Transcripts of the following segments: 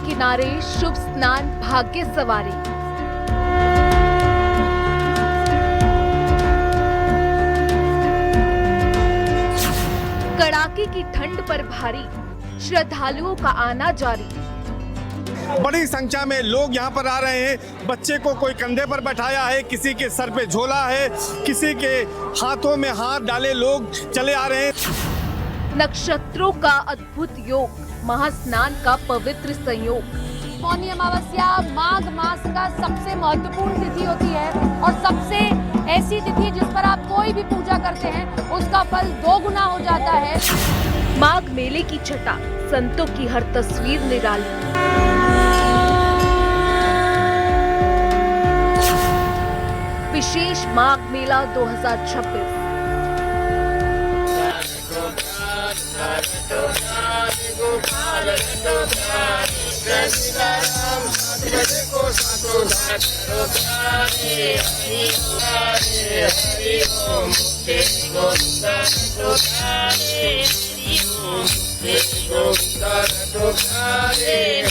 किनारे शुभ स्नान भाग्य सवारी। कड़ाके की ठंड पर भारी श्रद्धालुओं का आना जारी। बड़ी संख्या में लोग यहाँ पर आ रहे हैं। बच्चे को कोई कंधे पर बैठाया है, किसी के सर पे झोला है, किसी के हाथों में हाथ डाले लोग चले आ रहे हैं। नक्षत्रों का अद्भुत योग, महास्नान का पवित्र संयोग। मौनी अमावस्या माघ मास का सबसे महत्वपूर्ण तिथि होती है और सबसे ऐसी तिथि जिस पर आप कोई भी पूजा करते हैं उसका फल 2 गुना हो जाता है। माघ मेले की छटा, संतों की हर तस्वीर निराली। विशेष माघ मेला 2026।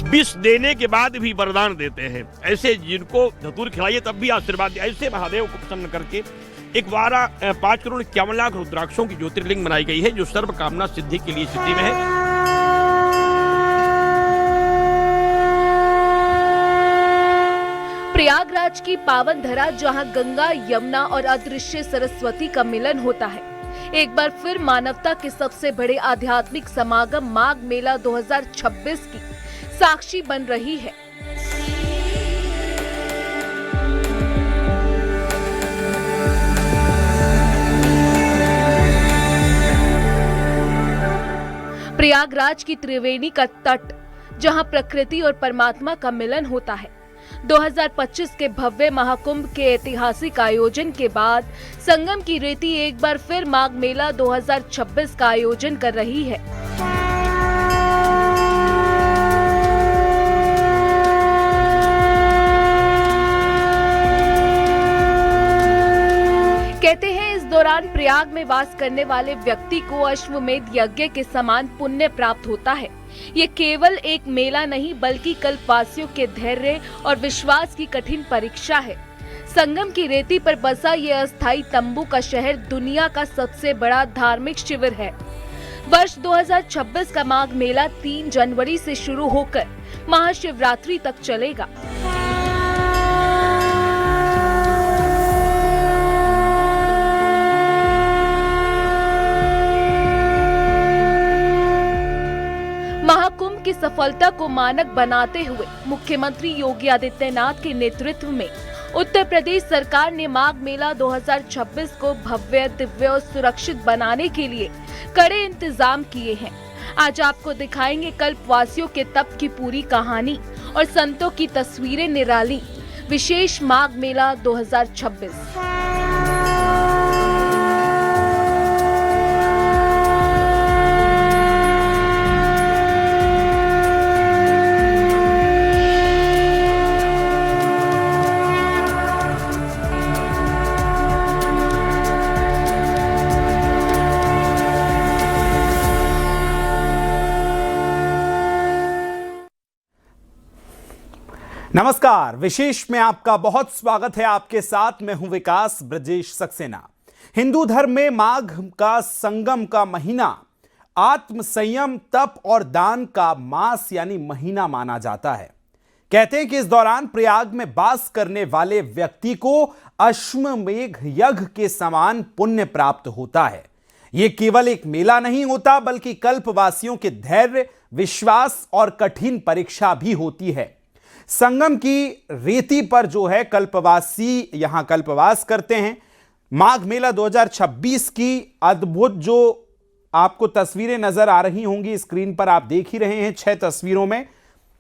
विष देने के बाद भी वरदान देते हैं। ऐसे जिनको धतूर खिलाइए तब भी आशीर्वाद दिया। ऐसे महादेव को प्रसन्न करके एक 5,51,51,00,000 रुद्राक्षों की ज्योतिर्लिंग बनाई गई है जो सर्व कामना सिद्धि के लिए स्थिति में है। प्रयागराज की पावन धरा जहां गंगा, यमुना और अदृश्य सरस्वती का मिलन होता है, एक बार फिर मानवता के सबसे बड़े आध्यात्मिक समागम माघ मेला 2026 की साक्षी बन रही है। प्रयागराज की त्रिवेणी का तट जहां प्रकृति और परमात्मा का मिलन होता है। 2025 के भव्य महाकुंभ के ऐतिहासिक आयोजन के बाद संगम की रेती एक बार फिर माघ मेला 2026 का आयोजन कर रही है। कहते हैं इस दौरान प्रयाग में वास करने वाले व्यक्ति को अश्वमेध यज्ञ के समान पुण्य प्राप्त होता है। ये केवल एक मेला नहीं बल्कि कल्पवासियों के धैर्य और विश्वास की कठिन परीक्षा है। संगम की रेती पर बसा ये अस्थायी तंबू का शहर दुनिया का सबसे बड़ा धार्मिक शिविर है। वर्ष 2026 का माघ मेला 3 जनवरी से शुरू होकर महाशिवरात्रि तक चलेगा। महाकुंभ की सफलता को मानक बनाते हुए मुख्यमंत्री योगी आदित्यनाथ के नेतृत्व में उत्तर प्रदेश सरकार ने माघ मेला 2026 को भव्य, दिव्य और सुरक्षित बनाने के लिए कड़े इंतजाम किए हैं। आज आपको दिखाएंगे कल्पवासियों के तप की पूरी कहानी और संतों की तस्वीरें निराली। विशेष माघ मेला 2026। नमस्कार, विशेष में आपका बहुत स्वागत है। आपके साथ मैं हूं विकास ब्रजेश सक्सेना। हिंदू धर्म में माघ का संगम का महीना आत्म संयम, तप और दान का मास यानी महीना माना जाता है। कहते हैं कि इस दौरान प्रयाग में वास करने वाले व्यक्ति को अश्वमेध यज्ञ के समान पुण्य प्राप्त होता है। यह केवल एक मेला नहीं होता बल्कि कल्पवासियों के धैर्य, विश्वास और कठिन परीक्षा भी होती है। संगम की रेती पर जो है कल्पवासी यहां कल्पवास करते हैं। माघ मेला 2026 की अद्भुत जो आपको तस्वीरें नजर आ रही होंगी, स्क्रीन पर आप देख ही रहे हैं। 6 तस्वीरों में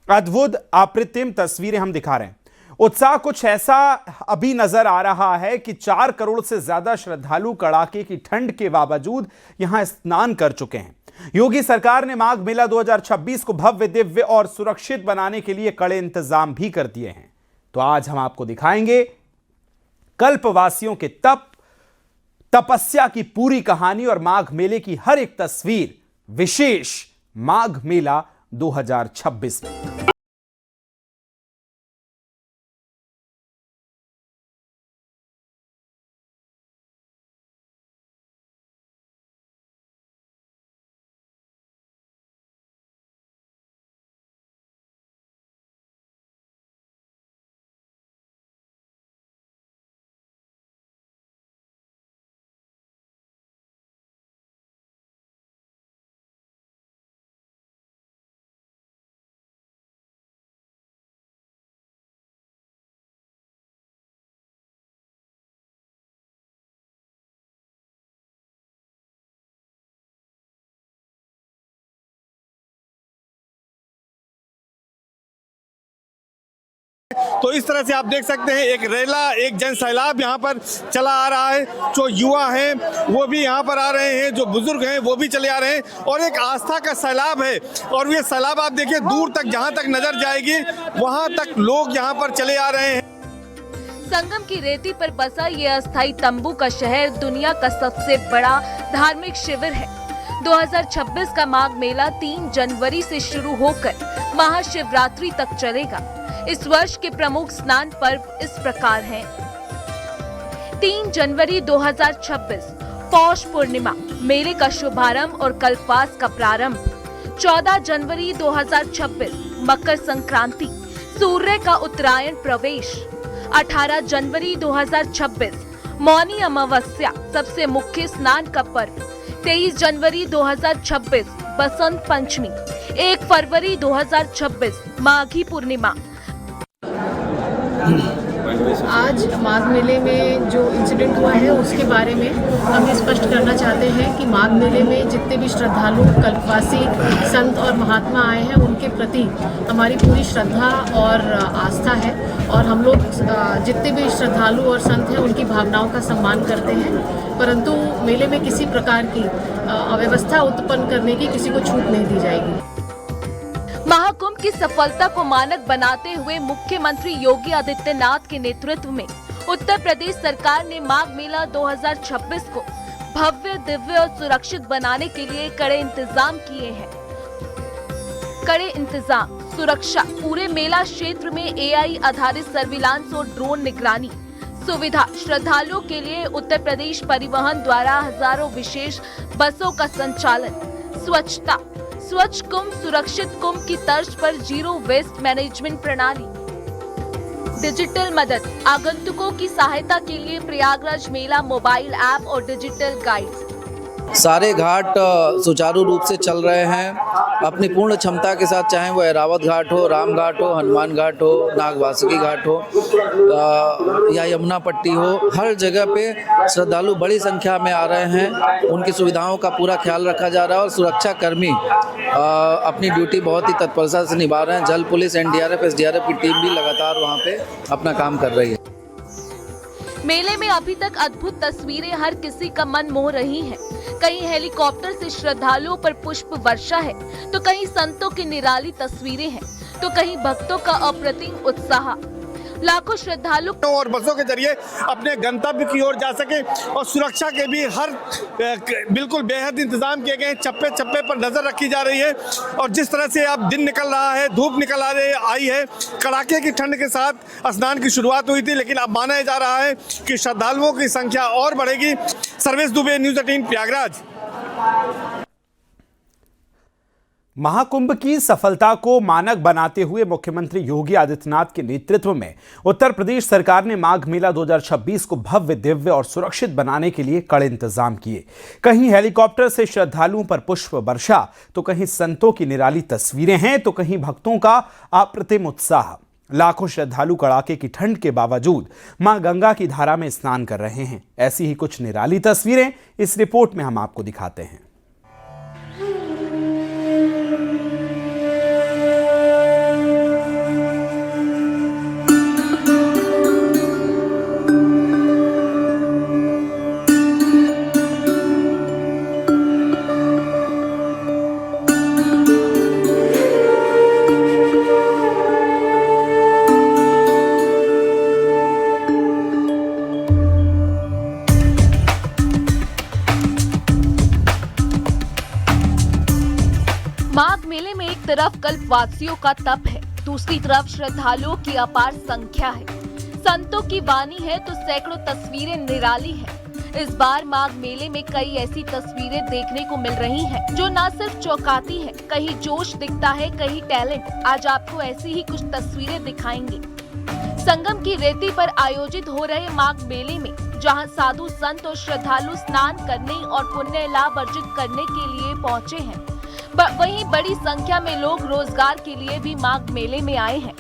अद्भुत अप्रतिम तस्वीरें हम दिखा रहे हैं। उत्साह कुछ ऐसा अभी नजर आ रहा है कि 4 करोड़ से ज्यादा श्रद्धालु कड़ाके की ठंड के बावजूद यहां स्नान कर चुके हैं। योगी सरकार ने माघ मेला 2026 को भव्य, दिव्य और सुरक्षित बनाने के लिए कड़े इंतजाम भी कर दिए हैं। तो आज हम आपको दिखाएंगे कल्पवासियों के तपस्या की पूरी कहानी और माघ मेले की हर एक तस्वीर। विशेष माघ मेला 2026 में तो इस तरह से आप देख सकते हैं एक रेला, एक जन सैलाब यहाँ पर चला आ रहा है। जो युवा हैं वो भी यहाँ पर आ रहे हैं, जो बुजुर्ग हैं वो भी चले आ रहे हैं और एक आस्था का सैलाब है। और ये सैलाब आप देखिए दूर तक, जहाँ तक नजर जाएगी वहाँ तक लोग यहाँ पर चले आ रहे हैं। संगम की रेती पर बसा ये अस्थायी तंबू का शहर दुनिया का सबसे बड़ा धार्मिक शिविर है। 2026 का माघ मेला 3 जनवरी से शुरू होकर महाशिवरात्रि तक चलेगा। इस वर्ष के प्रमुख स्नान पर्व इस प्रकार हैं। 3 जनवरी 2026 पौष पूर्णिमा, मेले का शुभारंभ और कल्पवास का प्रारंभ। 14 जनवरी 2026 मकर संक्रांति, सूर्य का उत्तरायण प्रवेश। 18 जनवरी 2026 मौनी अमावस्या, सबसे मुख्य स्नान का पर्व। 23 जनवरी 2026 बसंत पंचमी। 1 फरवरी 2026 माघी पूर्णिमा। आज माघ मेले में जो इंसिडेंट हुआ है उसके बारे में हम ये स्पष्ट करना चाहते हैं कि माघ मेले में जितने भी श्रद्धालु, कल्पवासी, संत और महात्मा आए हैं उनके प्रति हमारी पूरी श्रद्धा और आस्था है और हम लोग जितने भी श्रद्धालु और संत हैं उनकी भावनाओं का सम्मान करते हैं, परंतु मेले में किसी प्रकार की अव्यवस्था उत्पन्न करने की किसी को छूट नहीं दी जाएगी। महाकुंभ की सफलता को मानक बनाते हुए मुख्यमंत्री योगी आदित्यनाथ के नेतृत्व में उत्तर प्रदेश सरकार ने माघ मेला 2026 को भव्य, दिव्य और सुरक्षित बनाने के लिए कड़े इंतजाम किए हैं। कड़े इंतजाम, सुरक्षा, पूरे मेला क्षेत्र में एआई आधारित सर्विलांस और ड्रोन निगरानी सुविधा, श्रद्धालुओं के लिए उत्तर प्रदेश परिवहन द्वारा हजारों विशेष बसों का संचालन, स्वच्छता, स्वच्छ कुंभ, सुरक्षित कुंभ की तर्ज पर जीरो वेस्ट मैनेजमेंट प्रणाली, डिजिटल मदद, आगंतुकों की सहायता के लिए प्रयागराज मेला मोबाइल ऐप और डिजिटल गाइड। सारे घाट सुचारू रूप से चल रहे हैं अपनी पूर्ण क्षमता के साथ, चाहे वो ऐरावत घाट हो, राम घाट हो, हनुमान घाट हो, नागवासुकी घाट हो या यमुना पट्टी हो। हर जगह पे श्रद्धालु बड़ी संख्या में आ रहे हैं, उनकी सुविधाओं का पूरा ख्याल रखा जा रहा है और सुरक्षा कर्मी अपनी ड्यूटी बहुत ही तत्परता से निभा रहे हैं। जल पुलिस, एनडीआरएफ, एसडीआरएफ की टीम भी लगातार वहाँ पे अपना काम कर रही है। मेले में अभी तक अद्भुत तस्वीरें हर किसी का मन मोह रही हैं। कहीं हेलीकॉप्टर से श्रद्धालुओं पर पुष्प वर्षा है, तो कहीं संतों की निराली तस्वीरें हैं, तो कहीं भक्तों का अप्रतिम उत्साह। लाखों श्रद्धालु और बसों के जरिए अपने गंतव्य की ओर जा सके और सुरक्षा के भी हर बिल्कुल बेहद इंतजाम किए गए हैं। चप्पे चप्पे पर नजर रखी जा रही है और जिस तरह से अब दिन निकल रहा है, धूप निकल आई है, कड़ाके की ठंड के साथ स्नान की शुरुआत हुई थी, लेकिन अब माना जा रहा है कि श्रद्धालुओं की संख्या और बढ़ेगी। सर्वेश दुबे, न्यूज़ 18 प्रयागराज। महाकुंभ की सफलता को मानक बनाते हुए मुख्यमंत्री योगी आदित्यनाथ के नेतृत्व में उत्तर प्रदेश सरकार ने माघ मेला 2026 को भव्य, दिव्य और सुरक्षित बनाने के लिए कड़े इंतजाम किए। कहीं हेलीकॉप्टर से श्रद्धालुओं पर पुष्प वर्षा, तो कहीं संतों की निराली तस्वीरें हैं, तो कहीं भक्तों का अप्रतिम उत्साह। लाखों श्रद्धालु कड़ाके की ठंड के बावजूद मां गंगा की धारा में स्नान कर रहे हैं। ऐसी ही कुछ निराली तस्वीरें इस रिपोर्ट में हम आपको दिखाते हैं। माघ मेले में एक तरफ कल्पवासियों का तप है, दूसरी तरफ श्रद्धालुओं की अपार संख्या है। संतों की वाणी है तो सैकड़ों तस्वीरें निराली हैं। इस बार माघ मेले में कई ऐसी तस्वीरें देखने को मिल रही हैं जो न सिर्फ चौंकाती है, कहीं जोश दिखता है, कहीं टैलेंट। आज आपको ऐसी ही कुछ तस्वीरें दिखाएंगे। संगम की रेती पर आयोजित हो रहे माघ मेले में जहां साधु संत और श्रद्धालु स्नान करने और पुण्य लाभ अर्जित करने के लिए पहुंचे हैं, वहीं बड़ी संख्या में लोग रोजगार के लिए भी माघ मेले में आए हैं।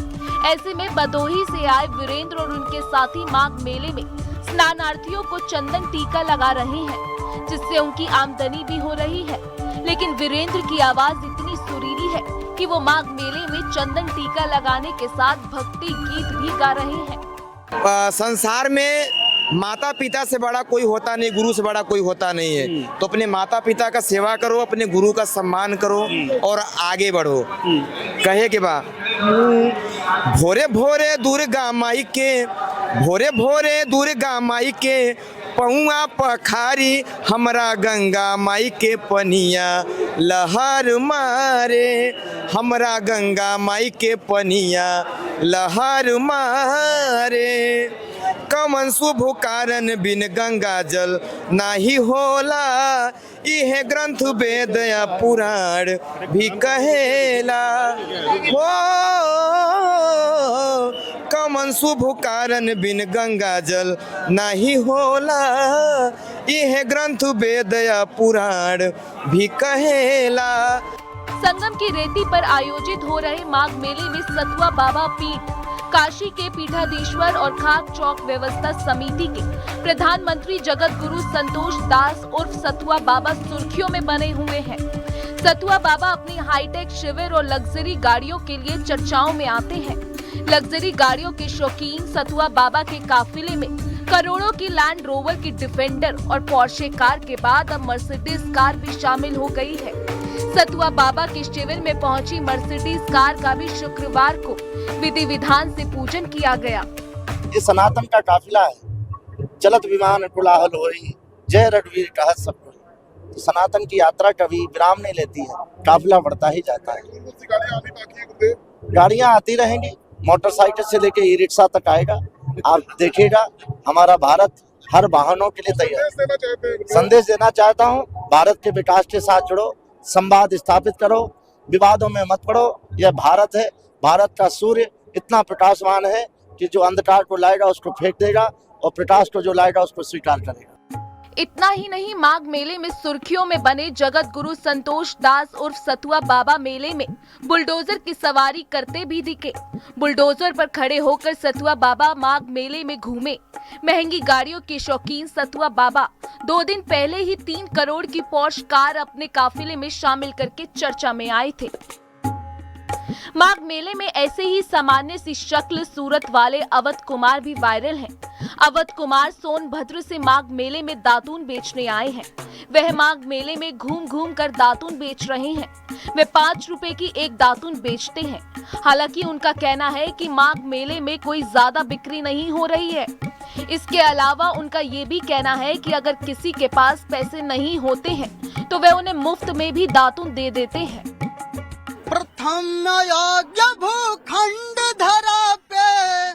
ऐसे में भदोही से आए वीरेंद्र और उनके साथी माघ मेले में स्नानार्थियों को चंदन टीका लगा रहे हैं, जिससे उनकी आमदनी भी हो रही है। लेकिन वीरेंद्र की आवाज इतनी सुरीली है कि वो माघ मेले में चंदन टीका लगाने के साथ भक्ति गीत भी गा रहे हैं। संसार में माता पिता से बड़ा कोई होता नहीं, गुरु से बड़ा कोई होता नहीं है। तो अपने माता पिता का सेवा करो, अपने गुरु का सम्मान करो और आगे बढ़ो। कहे के बा भोरे भोरे दुर्गा माई के, भोरे भोरे दुर्गा माई के पहुआ पखारी, हमरा गंगा माई के पनिया लहर मारे, हमरा गंगा माई के पनिया लहर मारे। कमन शुभ कारण बिन गंगा जल नाही होला, इहे ग्रंथ वेद या पुराण भी कहेला। हो कमन शुभ कारण बिन गंगा जल नाही होला, इहे ग्रंथ वेद या पुराण भी कहेला। संगम की रेती पर आयोजित हो रहे माघ मेले में सतुआ बाबा पीठ, काशी के पीठाधीश्वर और खाक चौक व्यवस्था समिति के प्रधानमंत्री जगत गुरु संतोष दास उर्फ सतुआ बाबा सुर्खियों में बने हुए हैं। सतुआ बाबा अपनी हाईटेक शिविर और लग्जरी गाड़ियों के लिए चर्चाओं में आते हैं। लग्जरी गाड़ियों के शौकीन सतुआ बाबा के काफिले में करोड़ों की लैंड रोवर की डिफेंडर और पोर्शे कार के बाद अब मर्सिडीज कार भी शामिल हो गई है। सतुआ बाबा के शिविर में पहुंची मर्सिडीज कार का भी शुक्रवार को विधि विधान से पूजन किया गया। ये सनातन का काफिला है, चलत विमान कोलाहल होई, जय रघुवीर कहत सब कोई। सनातन की यात्रा कभी विराम नहीं लेती है, काफिला बढ़ता ही जाता है। गाड़ियां आती रहेंगी, मोटरसाइकिल से लेके ई रिक्शा तक आएगा। आप देखिएगा हमारा भारत हर वाहनों के लिए तैयार। संदेश देना चाहता हूँ, भारत के विकास के साथ जुड़ो, संवाद स्थापित करो, विवादों में मत पड़ो। यह भारत है, भारत का सूर्य इतना प्रकाशवान है कि जो अंधकार को लाएगा उसको फेंक देगा और प्रकाश को जो लाएगा उसको स्वीकार करेगा। इतना ही नहीं, माघ मेले में सुर्खियों में बने जगत गुरु संतोष दास उर्फ सतुआ बाबा मेले में बुलडोजर की सवारी करते भी दिखे। बुलडोजर पर खड़े होकर सतुआ बाबा माघ मेले में घूमे। महंगी गाड़ियों के शौकीन सतुआ बाबा 2 दिन पहले ही 3 करोड़ की पोर्श कार अपने काफिले में शामिल करके चर्चा में आए थे। माघ मेले में ऐसे ही सामान्य सी शक्ल सूरत वाले अवध कुमार भी वायरल हैं। अवध कुमार सोनभद्र से माघ मेले में दातून बेचने आए हैं। वह माघ मेले में घूम घूम कर दातून बेच रहे हैं। वे 5 रुपए की एक दातून बेचते हैं। हालांकि उनका कहना है कि माघ मेले में कोई ज्यादा बिक्री नहीं हो रही है। इसके अलावा उनका ये भी कहना है कि अगर किसी के पास पैसे नहीं होते हैं तो वे उन्हें मुफ्त में भी दातून दे देते हैं। प्रथम यज्ञ भूखंड धरा पे,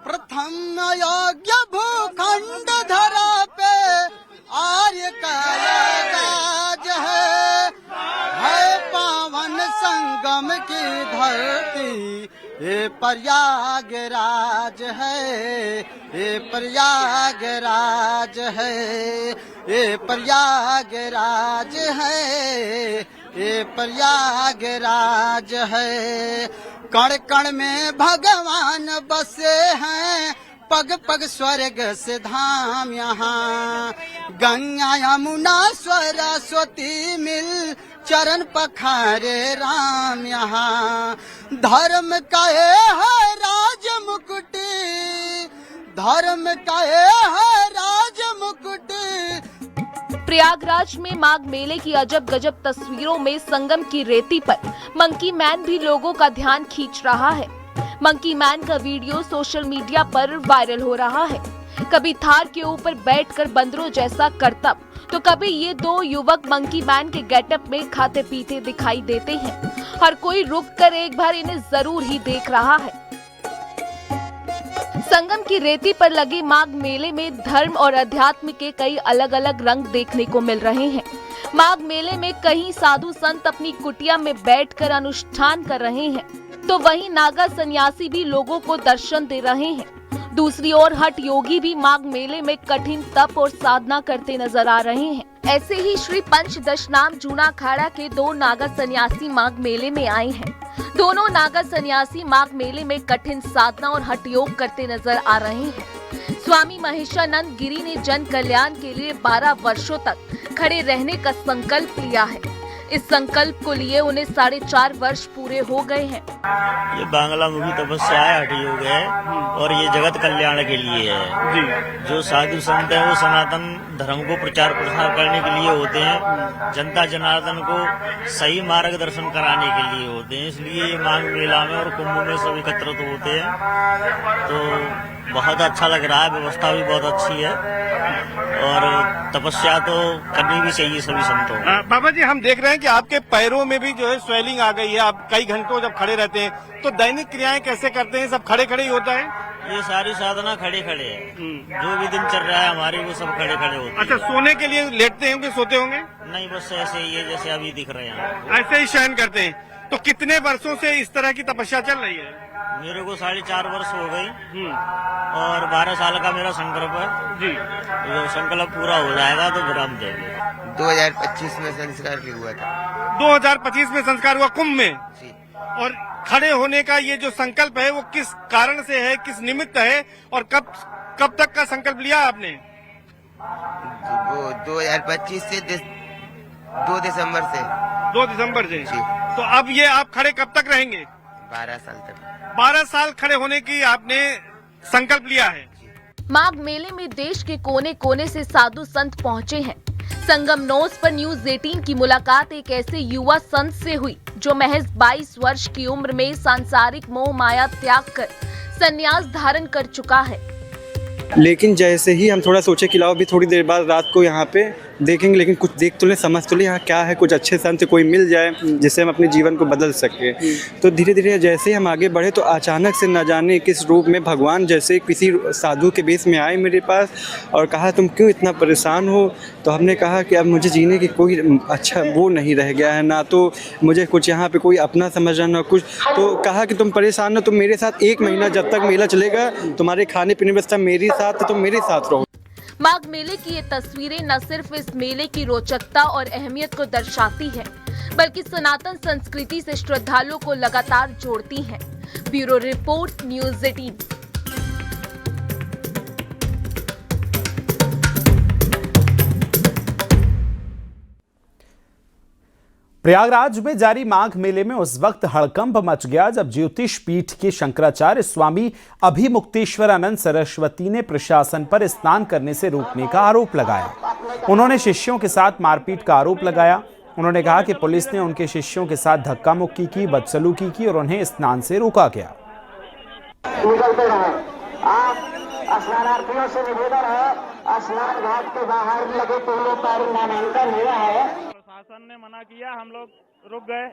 प्रथम यज्ञ भूखंड धरा पे आर्य का राज है पावन संगम की धरती, ये प्रयागराज है, ये प्रयागराज है, ये प्रयागराज है, ये प्रयागराज है। कण कण में भगवान बसे हैं, पग पग स्वर्ग से धाम यहाँ। गंगा यमुना सरस्वती मिल चरण पखारे राम यहाँ। धर्म का है राज मुकुटी, धर्म का है राज मुकुटी। प्रयागराज में माघ मेले की अजब गजब तस्वीरों में संगम की रेती पर मंकी मैन भी लोगों का ध्यान खींच रहा है। मंकी मैन का वीडियो सोशल मीडिया पर वायरल हो रहा है। कभी थार के ऊपर बैठकर बंदरों जैसा करतब, तो कभी ये 2 युवक मंकी मैन के गेटअप में खाते पीते दिखाई देते हैं। हर कोई रुक कर एक बार इन्हें जरूर ही देख रहा है। संगम की रेती पर लगे माघ मेले में धर्म और अध्यात्म के कई अलग अलग रंग देखने को मिल रहे हैं। माघ मेले में कहीं साधु संत अपनी कुटिया में बैठकर अनुष्ठान कर रहे हैं, तो वहीं नागा सन्यासी भी लोगों को दर्शन दे रहे हैं। दूसरी ओर हठ योगी भी माघ मेले में कठिन तप और साधना करते नजर आ रहे हैं। ऐसे ही श्री पंचदशनाम जूना अखाड़ा के 2 नागा सन्यासी माघ मेले में आए हैं। दोनों नागा सन्यासी माघ मेले में कठिन साधना और हठ योग करते नजर आ रहे हैं। स्वामी महेशानंद गिरी ने जन कल्याण के लिए 12 वर्षों तक खड़े रहने का संकल्प लिया है। इस संकल्प को लिए उन्हें 4.5 वर्ष पूरे हो गए हैं। ये बांग्ला मुखी तपस्या है, हठ योग है और ये जगत कल्याण के लिए है जी। जो साधु संत है वो सनातन धर्म को प्रचार प्रसार करने के लिए होते हैं, जनता जनार्दन को सही मार्गदर्शन कराने के लिए होते हैं, इसलिए ये माघ मेला में और कुंभ में सब एकत्रित होते हैं। तो बहुत अच्छा लग रहा है, व्यवस्था भी बहुत अच्छी है और तपस्या तो करनी भी चाहिए सभी संतों को। बाबा जी, हम देख रहे हैं कि आपके पैरों में भी जो है स्वेलिंग आ गई है, आप कई घंटों जब खड़े रहते हैं तो दैनिक क्रियाएं कैसे करते हैं? सब खड़े खड़े ही होता है? ये सारी साधना खड़े खड़े है, जो भी दिन चल रहा है हमारी वो सब खड़े खड़े होते हैं। अच्छा, सोने के लिए लेटते होंगे, सोते होंगे? नहीं, बस ऐसे ही है जैसे अभी दिख रहे हैं, ऐसे ही शयन करते हैं। तो कितने वर्षों से इस तरह की तपस्या चल रही है? मेरे को 4.5 वर्ष हो गई और 12 साल का मेरा संकल्प है जी। तो जब संकल्प पूरा हो जाएगा तो फिर हम देंगे। 2025 में संस्कार भी हुआ था। 2025 में संस्कार हुआ कुंभ में जी। और खड़े होने का ये जो संकल्प है वो किस कारण से है, किस निमित्त है और कब तक का संकल्प लिया आपने? वो 2025 से 2 दिसंबर से। 2 दिसंबर से जी। तो अब ये आप खड़े कब तक रहेंगे? 12 साल तक। 12 साल खड़े होने की आपने संकल्प लिया है। माघ मेले में देश के कोने कोने से साधु संत पहुंचे हैं। संगम नोज पर न्यूज 18 की मुलाकात एक ऐसे युवा संत से हुई जो महज 22 वर्ष की उम्र में सांसारिक मोह माया त्याग कर संन्यास धारण कर चुका है। लेकिन जैसे ही हम थोड़ा सोचे कि लाओ भी थोड़ी देर बाद रात को यहाँ पे देखेंगे, लेकिन कुछ देख तो ले, समझ तो ले यहाँ क्या है, कुछ अच्छे संत कोई मिल जाए जिससे हम अपने जीवन को बदल सके। तो धीरे धीरे जैसे ही हम आगे बढ़े तो अचानक से न जाने किस रूप में भगवान जैसे किसी साधु के बेस में आए मेरे पास और कहा तुम क्यों इतना परेशान हो। तो हमने कहा कि अब मुझे जीने की कोई अच्छा वो नहीं रह गया है, ना तो मुझे कुछ यहाँ पे कोई अपना समझना ना कुछ। तो कहा कि तुम परेशान हो, तुम मेरे साथ 1 महीना जब तक मेला चलेगा तुम्हारे खाने पीने व्यवस्था मेरे साथ, तुम मेरे साथ रहो। माघ मेले की ये तस्वीरें न सिर्फ इस मेले की रोचकता और अहमियत को दर्शाती है, बल्कि सनातन संस्कृति से श्रद्धालुओं को लगातार जोड़ती हैं। Bureau report, news 18। प्रयागराज में जारी माघ मेले में उस वक्त हड़कंप मच गया जब ज्योतिष पीठ के शंकराचार्य स्वामी अभिमुक्तेश्वरानंद सरस्वती ने प्रशासन पर स्नान करने से रोकने का आरोप लगाया। उन्होंने शिष्यों के साथ मारपीट का आरोप लगाया। उन्होंने कहा कि पुलिस ने उनके शिष्यों के साथ धक्का मुक्की की, बदसलूकी की और उन्हें स्नान से रोका गया। स्नानार्थियों से निवेदन है, स्नान घाट के बाहर लगे पहले पर नामांकन हुआ है। प्रशासन ने मना किया, हम लोग रुक गए,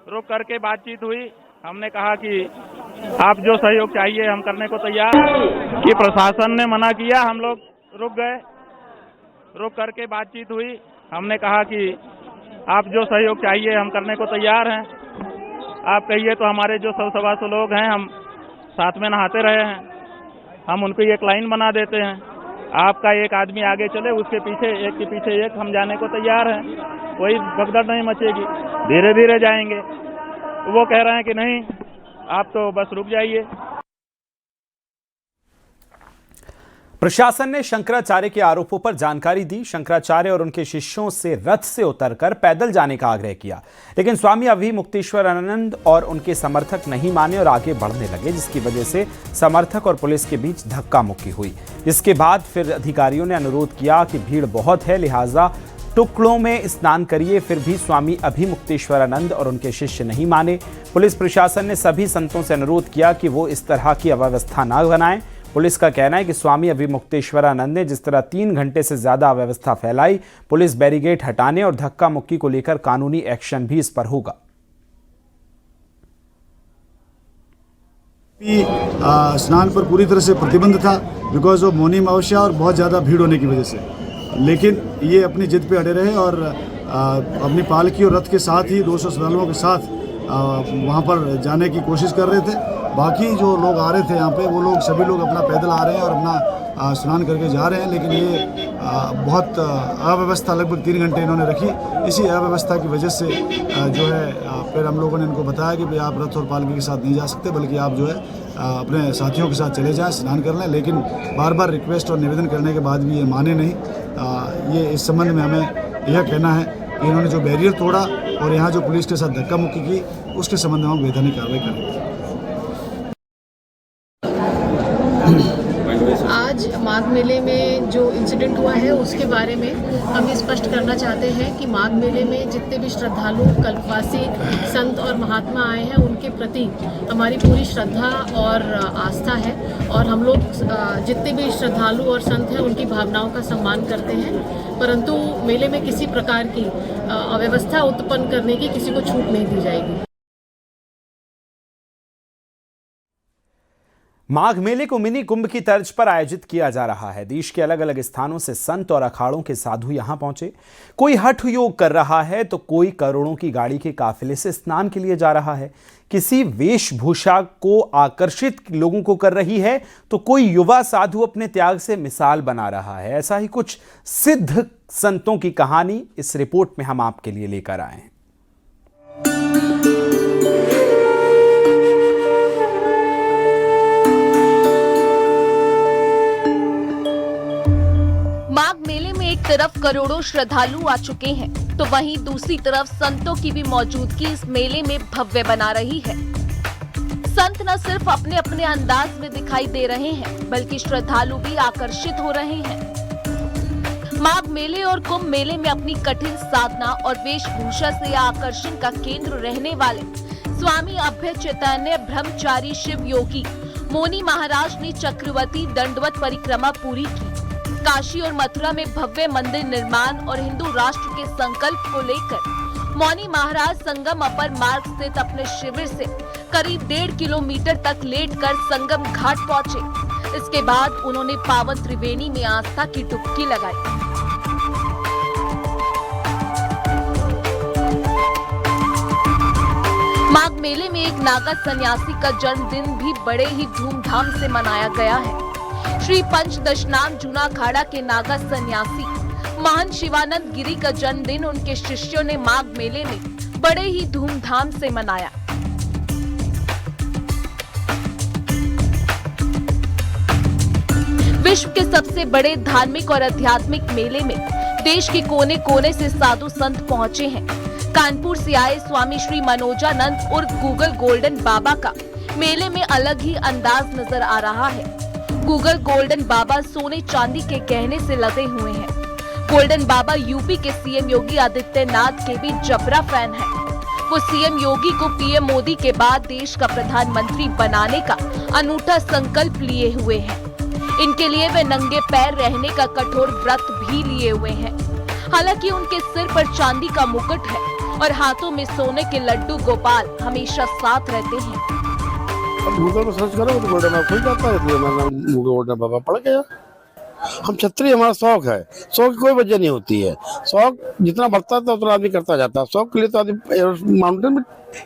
रुक करके बातचीत हुई। हमने कहा कि आप जो सहयोग चाहिए हम करने को तैयार। कि प्रशासन ने मना किया, हम लोग रुक गए, रुक करके बातचीत हुई। हमने कहा कि आप जो सहयोग चाहिए हम करने को तैयार हैं। आप कहिए तो हमारे जो 100-125 लोग हैं हम साथ में नहाते रहे हैं, हम उनको एक लाइन बना देते हैं। आपका एक आदमी आगे चले, उसके पीछे एक के पीछे एक, हम जाने को तैयार हैं, कोई भगदड़ नहीं मचेगी, धीरे धीरे जाएंगे। वो कह रहे हैं कि नहीं, आप तो बस रुक जाइए। प्रशासन ने शंकराचार्य के आरोपों पर जानकारी दी। शंकराचार्य और उनके शिष्यों से रथ से उतरकर पैदल जाने का आग्रह किया, लेकिन स्वामी अभिमुक्तेश्वरानंद और उनके समर्थक नहीं माने और आगे बढ़ने लगे, जिसकी वजह से समर्थक और पुलिस के बीच धक्का मुक्की हुई। जिसके बाद फिर अधिकारियों ने अनुरोध किया कि भीड़ बहुत है, लिहाजा टुकड़ों में स्नान करिए। फिर भी स्वामी अभिमुक्तेश्वरानंद और उनके शिष्य नहीं माने। पुलिस प्रशासन ने सभी संतों से अनुरोध किया कि वो इस तरह की अव्यवस्था न बनाएं। पुलिस का कहना है कि स्वामी अभिमुक्तेश्वरानंद ने जिस तरह 3 घंटे से ज्यादा अव्यवस्था फैलाई, पुलिस बैरिकेड हटाने और धक्का मुक्की को लेकर कानूनी एक्शन भी इस पर होगा। स्नान पर पूरी तरह से प्रतिबंध था बिकॉज ऑफ मौनी अमावस्या और बहुत ज़्यादा भीड़ होने की वजह से, लेकिन ये अपनी जिद पे अड़े रहे और अपनी पालकी और रथ के साथ ही 200 श्रद्धालुओं के साथ वहाँ पर जाने की कोशिश कर रहे थे। बाकी जो लोग आ रहे थे यहाँ पे, वो लोग सभी लोग अपना पैदल आ रहे हैं और अपना स्नान करके जा रहे हैं, लेकिन ये बहुत अव्यवस्था लगभग 3 घंटे इन्होंने रखी। इसी अव्यवस्था की वजह से जो है फिर हम लोगों ने इनको बताया कि भाई आप रथ और पालकी के साथ नहीं जा सकते, बल्कि आप जो है अपने साथियों के साथ चले जाएं, स्नान कर लें। लेकिन बार बार रिक्वेस्ट और निवेदन करने के बाद भी ये माने नहीं। ये इस संबंध में हमें यह कहना है इन्होंने जो बैरियर तोड़ा और यहाँ जो पुलिस के साथ धक्का मुक्की की, उसके संबंध में हम वैधानिक कार्रवाई करेंगे। आज माघ मेले में जो इंसिडेंट हुआ है उसके बारे में हम ये स्पष्ट करना चाहते हैं कि माघ मेले में जितने भी श्रद्धालु, कल्पवासी, संत और महात्मा आए हैं उनके प्रति हमारी पूरी श्रद्धा और आस्था है और हम लोग जितने भी श्रद्धालु और संत हैं उनकी भावनाओं का सम्मान करते हैं, परंतु मेले में किसी प्रकार की अव्यवस्था उत्पन्न करने की किसी को छूट नहीं दी जाएगी। माघ मेले को मिनी कुंभ की तर्ज पर आयोजित किया जा रहा है। देश के अलग अलग स्थानों से संत और अखाड़ों के साधु यहां पहुंचे। कोई हठ योग कर रहा है तो कोई करोड़ों की गाड़ी के काफिले से स्नान के लिए जा रहा है। किसी वेशभूषा को आकर्षित लोगों को कर रही है तो कोई युवा साधु अपने त्याग से मिसाल बना रहा है। ऐसा ही कुछ सिद्ध संतों की कहानी इस रिपोर्ट में हम आपके लिए लेकर आए हैं। माघ मेले में एक तरफ करोड़ों श्रद्धालु आ चुके हैं तो वहीं दूसरी तरफ संतों की भी मौजूदगी इस मेले में भव्य बना रही है। संत न सिर्फ अपने अपने अंदाज में दिखाई दे रहे हैं बल्कि श्रद्धालु भी आकर्षित हो रहे हैं। माघ मेले और कुंभ मेले में अपनी कठिन साधना और वेशभूषा से आकर्षण का केंद्र रहने वाले स्वामी अभय चैतन्य ब्रह्मचारी शिव योगी मोनी महाराज ने चक्रवर्ती दंडवत परिक्रमा पूरी की। काशी और मथुरा में भव्य मंदिर निर्माण और हिंदू राष्ट्र के संकल्प को लेकर मौनी महाराज संगम अपर मार्ग स्थित अपने शिविर से करीब 1.5 किलोमीटर तक लेटकर संगम घाट पहुंचे। इसके बाद उन्होंने पावन त्रिवेणी में आस्था की डुबकी लगाई। माघ मेले में एक नागा सन्यासी का जन्मदिन भी बड़े ही धूमधाम से मनाया गया है। श्री पंचदशनाम जूना अखाड़ा के नागा सन्यासी महंत शिवानंद गिरी का जन्मदिन उनके शिष्यों ने माघ मेले में बड़े ही धूमधाम से मनाया। विश्व के सबसे बड़े धार्मिक और आध्यात्मिक मेले में देश के कोने कोने से साधु संत पहुंचे हैं। कानपुर से आए स्वामी श्री मनोजानंद उर्फ गूगल गोल्डन बाबा का मेले में अलग ही अंदाज नजर आ रहा है। गूगल गोल्डन बाबा सोने चांदी के गहने से लदे हुए हैं। गोल्डन बाबा यूपी के सीएम योगी आदित्यनाथ के भी जबरा फैन हैं। वो सीएम योगी को पीएम मोदी के बाद देश का प्रधानमंत्री बनाने का अनूठा संकल्प लिए हुए हैं। इनके लिए वे नंगे पैर रहने का कठोर व्रत भी लिए हुए हैं। हालांकि उनके सिर पर चांदी का मुकुट है और हाथों में सोने के लड्डू गोपाल हमेशा साथ रहते हैं। गूगल पर सर्च करो तो गोल्डन बाबा खुल जाता है, इसलिए मेरा नाम गोल्डन बाबा पड़ गया। हम क्षत्रिय, हमारा शौक है, शौक की कोई वजह नहीं होती है। शौक जितना बढ़ता है उतना आदमी करता जाता है। शौक के लिए तो आदमी माउंटेन में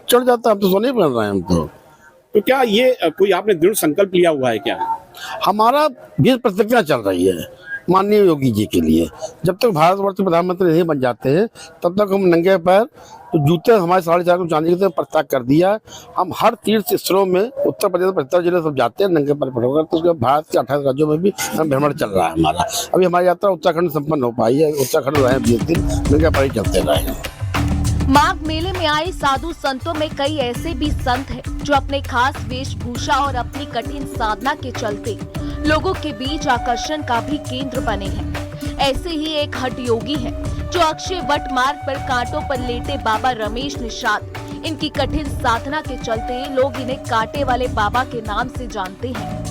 चढ़ जाता है। हम तो सोने बन रहे हैं हम तो क्या ये कोई आपने दृढ़ संकल्प लिया हुआ है क्या? हमारा भी प्रतिज्ञा चल रही है माननीय योगी जी के लिए। जब तक भारतवर्ष के प्रधानमंत्री नहीं बन जाते हैं तब तक हम नंगे पैर, तो जूते हमारे 4.5 किलो चांदी के प्रत्याग कर दिया है। हम हर तीर्थ स्थलों में उत्तर प्रदेश 75 जिले सब जाते हैं नंगे पैर पढ़कर। तो उसके भारत के 28 राज्यों में भी भ्रमण चल रहा है हमारा। अभी हमारी यात्रा उत्तराखंड संपन्न हो पाई है। उत्तराखंड रहे 20 दिन नंगे पैर चलते रहे। माघ मेले में आए साधु संतों में कई ऐसे भी संत हैं जो अपने खास वेशभूषा और अपनी कठिन साधना के चलते लोगों के बीच आकर्षण का भी केंद्र बने हैं। ऐसे ही एक हठ योगी है जो अक्षय वट मार्ग पर कांटों पर लेटे बाबा रमेश निषाद। इनकी कठिन साधना के चलते लोग इन्हें कांटे वाले बाबा के नाम से जानते हैं।